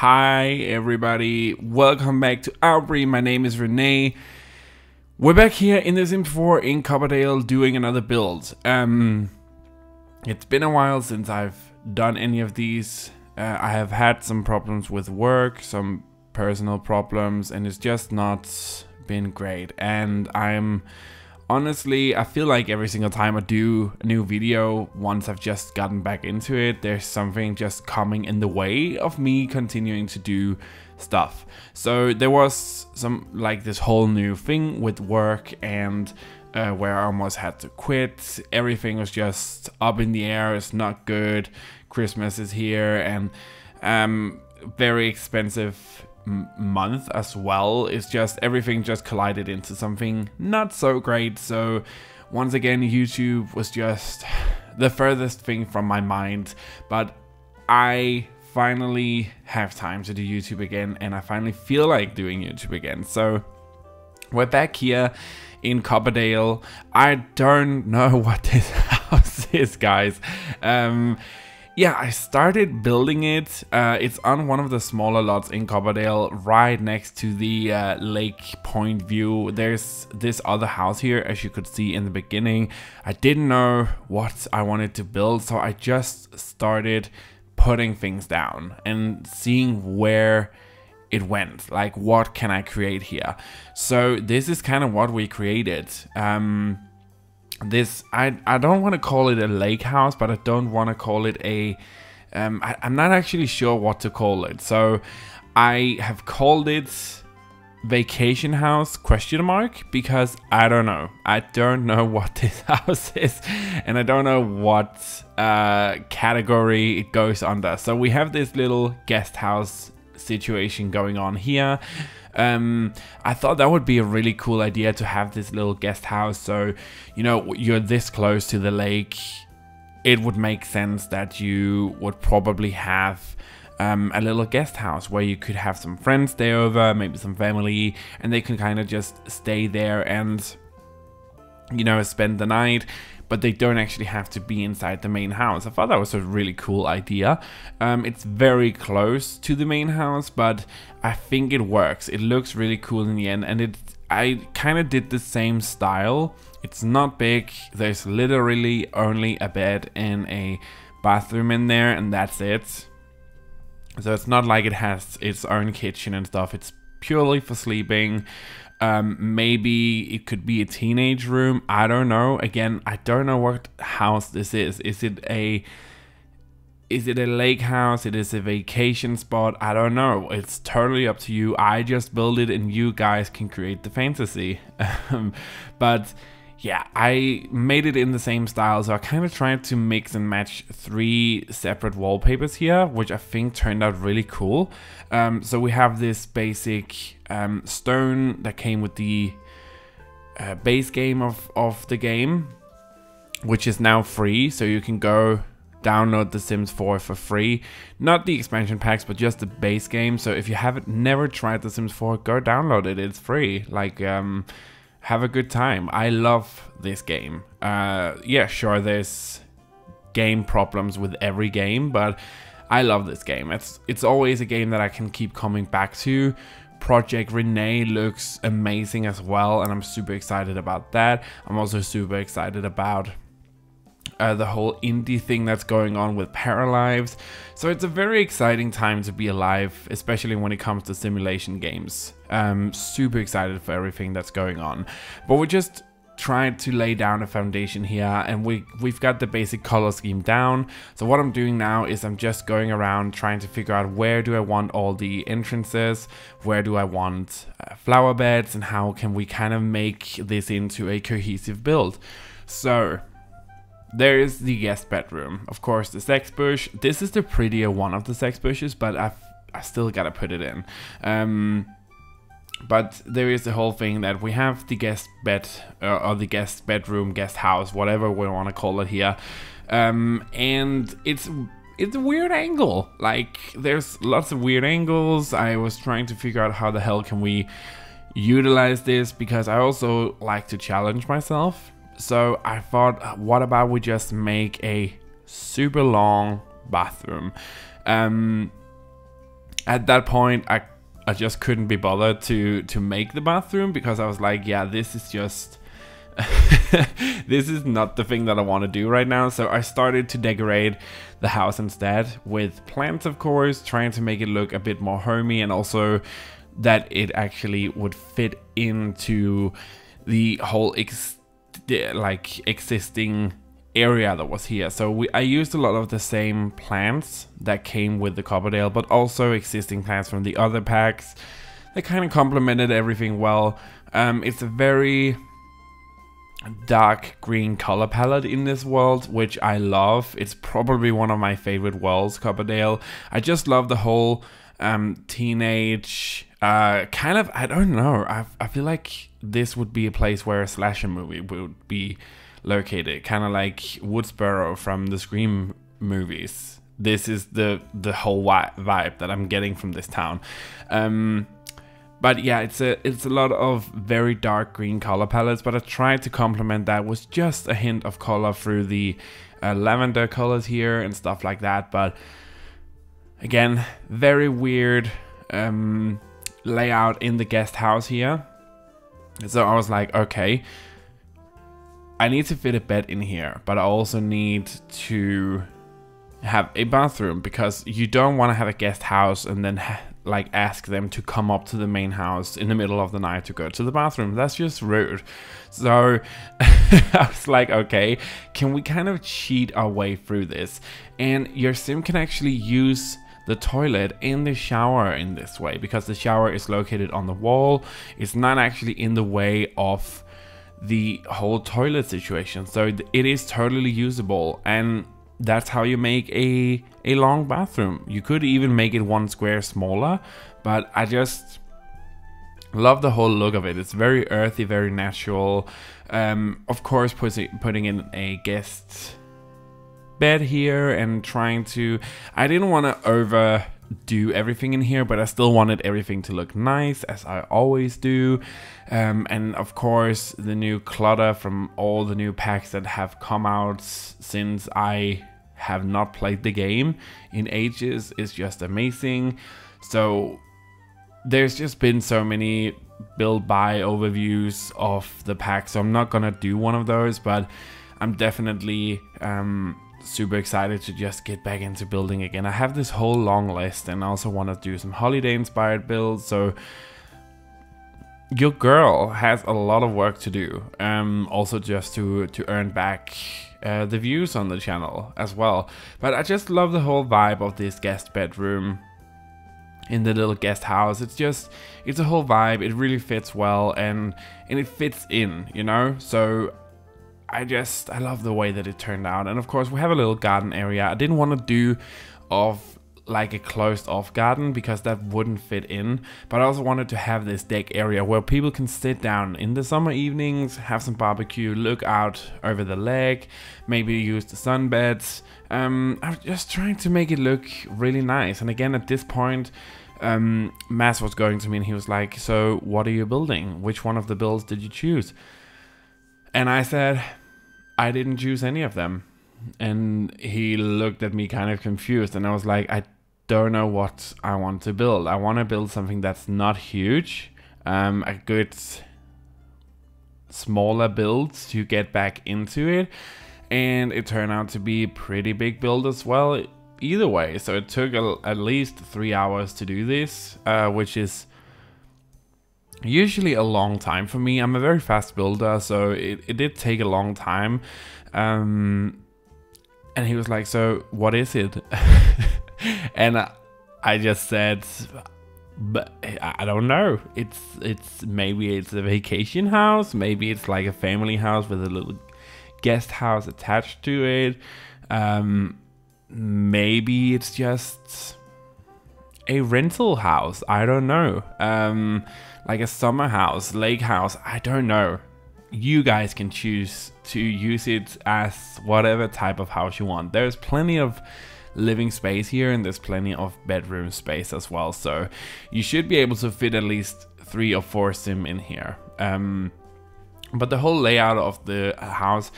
Hi everybody, welcome back to Auvbri. My name is Renee. We're back here in The Sims 4 in Copperdale doing another build. It's been a while since I've done any of these. I have had some problems with work, some personal problems, and it's just not been great. And honestly, I feel like every single time I do a new video, once I've just gotten back into it, there's something just coming in the way of me continuing to do stuff. So there was this whole new thing with work and where I almost had to quit. Everything was just up in the air. It's not good. Christmas is here and very expensive month as well. It's just everything just collided into something not so great. So once again, YouTube was just the furthest thing from my mind, but I finally have time to do YouTube again, and I finally feel like doing YouTube again. So we're back here in Copperdale. I don't know what this house is, guys. Yeah, I started building it. It's on one of the smaller lots in Copperdale, right next to the Lake Point view. There's this other house here, as you could see in the beginning. I didn't know what I wanted to build, so I just started putting things down and seeing where it went. Like, what can I create here? So this is kind of what we created. This, I don't want to call it a lake house, but I don't want to call it a I'm not actually sure what to call it. So I have called it vacation house ? Because I don't know what this house is, and I don't know what category it goes under. So we have this little guest house situation going on here. I thought that would be a really cool idea to have this little guest house. So, you know, you're this close to the lake, it would make sense that you would probably have a little guest house where you could have some friends stay over, maybe some family, and they can kind of just stay there and, you know, spend the night, but they don't actually have to be inside the main house. I thought that was a really cool idea. It's very close to the main house, but I think it works. It looks really cool in the end, and I kind of did the same style. It's not big. There's literally only a bed and a bathroom in there, and that's it. So it's not like it has its own kitchen and stuff. It's purely for sleeping. Maybe it could be a teenage room. I don't know. Again, I don't know what house this is. Is it a lake house? It is a vacation spot. I don't know. It's totally up to you. I just build it and you guys can create the fantasy. But yeah, I made it in the same style. So I kind of tried to mix and match 3 separate wallpapers here, which I think turned out really cool. So we have this basic stone that came with the base game of the game, which is now free. So you can go download The Sims 4 for free. Not the expansion packs, but just the base game. So if you haven't never tried The Sims 4, go download it. It's free. Like, have a good time. I love this game. Yeah, sure, there's game problems with every game, but I love this game. It's always a game that I can keep coming back to. Project Renee looks amazing as well, and I'm super excited about that. I'm also super excited about the whole indie thing that's going on with Paralives. So it's a very exciting time to be alive, especially when it comes to simulation games. Super excited for everything that's going on. But we just tried to lay down a foundation here, and we've got the basic color scheme down. So what I'm doing now is I'm just going around trying to figure out where do I want all the entrances, where do I want flower beds, and how can we kind of make this into a cohesive build. So there is the guest bedroom, of course, the sex bush. This is the prettier one of the sex bushes, but I still gotta put it in. But there is the whole thing that we have the guest bed, or the guest bedroom, guest house, whatever we want to call it here. And it's a weird angle. Like, there's lots of weird angles. I was trying to figure out how the hell can we utilize this, because I also like to challenge myself. So I thought, what about we just make a super long bathroom? at that point, I just couldn't be bothered to make the bathroom, because I was like, yeah, this is just this is not the thing that I want to do right now. So I started to decorate the house instead with plants, of course, trying to make it look a bit more homey, and also that it actually would fit into the whole existing area that was here. So I used a lot of the same plants that came with the Copperdale, but also existing plants from the other packs. They kind of complemented everything well. It's a very dark green color palette in this world, which I love. It's probably one of my favorite worlds, Copperdale. I just love the whole teenage kind of, I don't know, I feel like this would be a place where a slasher movie would be located, kind of like Woodsboro from the Scream movies. This is the whole vibe that I'm getting from this town. But yeah, it's a lot of very dark green color palettes, but I tried to complement that with just a hint of color through the lavender colors here and stuff like that. But again, very weird layout in the guest house here. So I was like, okay, I need to fit a bed in here, but I also need to have a bathroom, because you don't want to have a guest house and then like ask them to come up to the main house in the middle of the night to go to the bathroom. That's just rude. So I was like, okay, can we kind of cheat our way through this? And your sim can actually use the toilet and the shower in this way, because the shower is located on the wall. It's not actually in the way of the whole toilet situation, so it is totally usable, and that's how you make a long bathroom. You could even make it one square smaller, but I just love the whole look of it. It's very earthy, very natural. Of course, putting in a guest bed here and trying to, I didn't want to overdo everything in here, but I still wanted everything to look nice, as I always do. And of course, the new clutter from all the new packs that have come out since I have not played the game in ages is just amazing. So there's just been so many build buy overviews of the pack, so I'm not gonna do one of those, but I'm definitely super excited to just get back into building again. I have this whole long list, and I also want to do some holiday inspired builds, so your girl has a lot of work to do, also just to earn back the views on the channel as well. But I just love the whole vibe of this guest bedroom in the little guest house. It's a whole vibe. It really fits well, and it fits in, you know. So I love the way that it turned out. And of course, we have a little garden area. I didn't want to do like a closed off garden, because that wouldn't fit in, but I also wanted to have this deck area where people can sit down in the summer evenings, have some barbecue, look out over the lake, maybe use the sunbeds. I'm just trying to make it look really nice. And again, at this point, Mass was going to me and he was like, so what are you building? Which one of the builds did you choose? And I said, I didn't choose any of them. And he looked at me kind of confused, and I was like, I don't know what I want to build. I want to build something that's not huge, a good smaller build to get back into it. And it turned out to be a pretty big build as well, either way. So it took at least 3 hours to do this, which is usually a long time for me. I'm a very fast builder, so it did take a long time. And he was like, so what is it? And I just said, but I don't know. Maybe it's a vacation house. Maybe it's like a family house with a little guest house attached to it. Maybe it's just a rental house. I don't know. Like a summer house, lake house. I don't know. You guys can choose to use it as whatever type of house you want. There's plenty of living space here, and there's plenty of bedroom space as well. So you should be able to fit at least 3 or 4 sim in here. But the whole layout of the house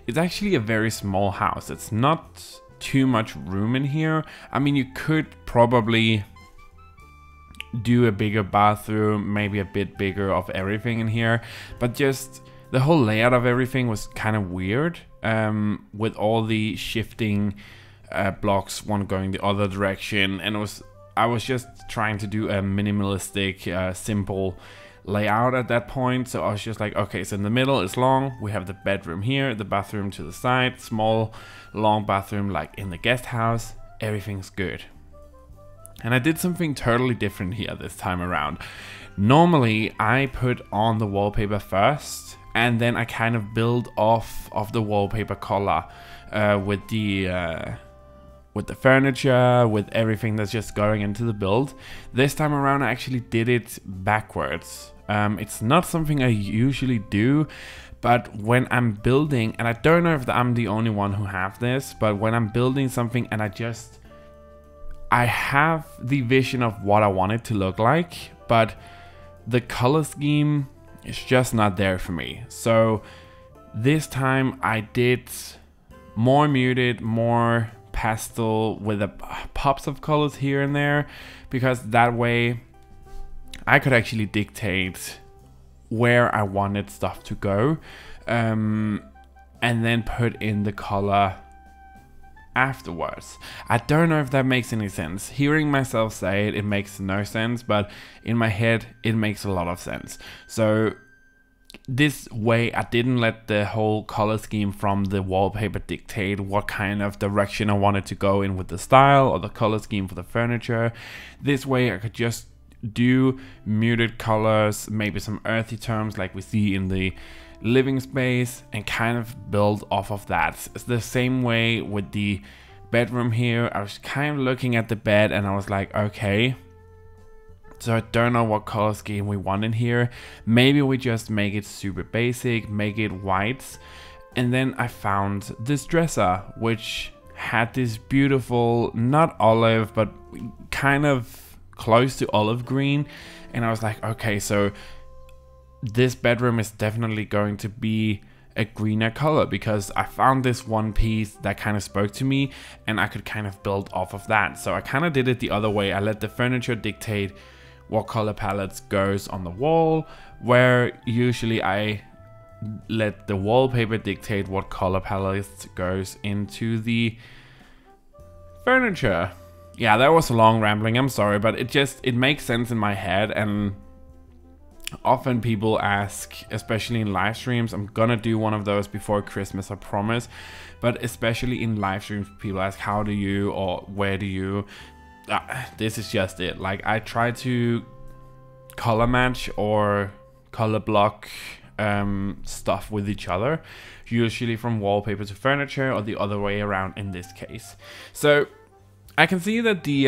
is actually a very small house. It's not too much room in here. I mean, you could probably do a bigger bathroom, maybe a bit bigger of everything in here, but just the whole layout of everything was kind of weird, with all the shifting blocks, one going the other direction, and I was just trying to do a minimalistic, simple layout at that point. So I was just like, okay, so in the middle is long, we have the bedroom here, the bathroom to the side, small long bathroom like in the guest house, everything's good. And I did something totally different here this time around. Normally I put on the wallpaper first, and then I kind of build off of the wallpaper color with the furniture, with everything that's just going into the build. This time around I actually did it backwards. It's not something I usually do, but when I'm building, and I don't know if I'm the only one who have this, but when I'm building something and I have the vision of what I want it to look like, but the color scheme is just not there for me. So this time I did more muted, more pastel with pops of colors here and there, because that way I could actually dictate where I wanted stuff to go, and then put in the color afterwards. I don't know if that makes any sense. Hearing myself say it, it makes no sense, but in my head it makes a lot of sense. So this way I didn't let the whole color scheme from the wallpaper dictate what kind of direction I wanted to go in with the style or the color scheme for the furniture. This way I could just do muted colors, maybe some earthy tones like we see in the living space, and kind of build off of that. It's the same way with the bedroom here. I was kind of looking at the bed and I was like, okay, so I don't know what color scheme we want in here. Maybe we just make it super basic, make it white. And then I found this dresser, which had this beautiful, not olive, but kind of close to olive green. And I was like, okay, so this bedroom is definitely going to be a greener color, because I found this one piece that kind of spoke to me and I could kind of build off of that. So I kind of did it the other way. I let the furniture dictate what color palettes goes on the wall, where usually I let the wallpaper dictate what color palettes goes into the furniture. Yeah, that was a long rambling, I'm sorry, but it makes sense in my head. And often people ask, especially in live streams, I'm gonna do one of those before Christmas, I promise, but especially in live streams, people ask, how do you, or where do you, this is just it. Like, I try to color match or color block stuff with each other, usually from wallpaper to furniture, or the other way around in this case. So I can see that the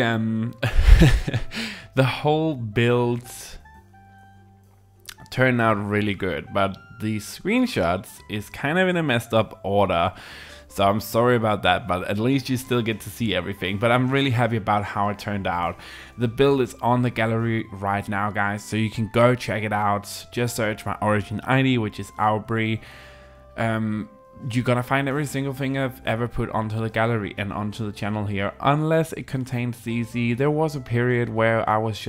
the whole build turned out really good, but the screenshots is kind of in a messed up order, so I'm sorry about that, but at least you still get to see everything. But I'm really happy about how it turned out. The build is on the gallery right now, guys, so you can go check it out. Just search my origin ID, which is Auvbri. You're gonna find every single thing I've ever put onto the gallery and onto the channel here, unless it contains CC. There was a period where I was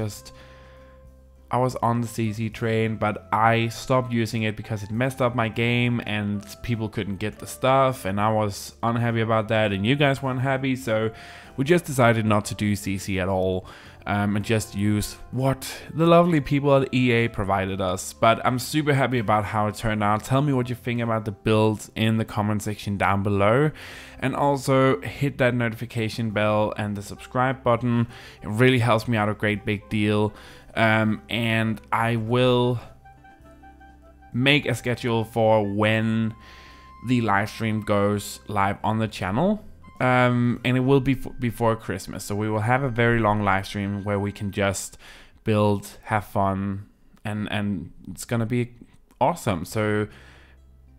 on the CC train, but I stopped using it because it messed up my game and people couldn't get the stuff, and I was unhappy about that, and you guys weren't happy, so we just decided not to do CC at all, and just use what the lovely people at EA provided us. But I'm super happy about how it turned out. Tell me what you think about the build in the comment section down below, and also hit that notification bell and the subscribe button. It really helps me out a great big deal. And I will make a schedule for when the live stream goes live on the channel, and it will be before Christmas, so we will have a very long live stream where we can just build, have fun, and it's gonna be awesome. So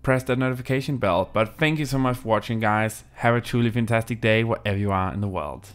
press that notification bell. But thank you so much for watching, guys. Have a truly fantastic day wherever you are in the world.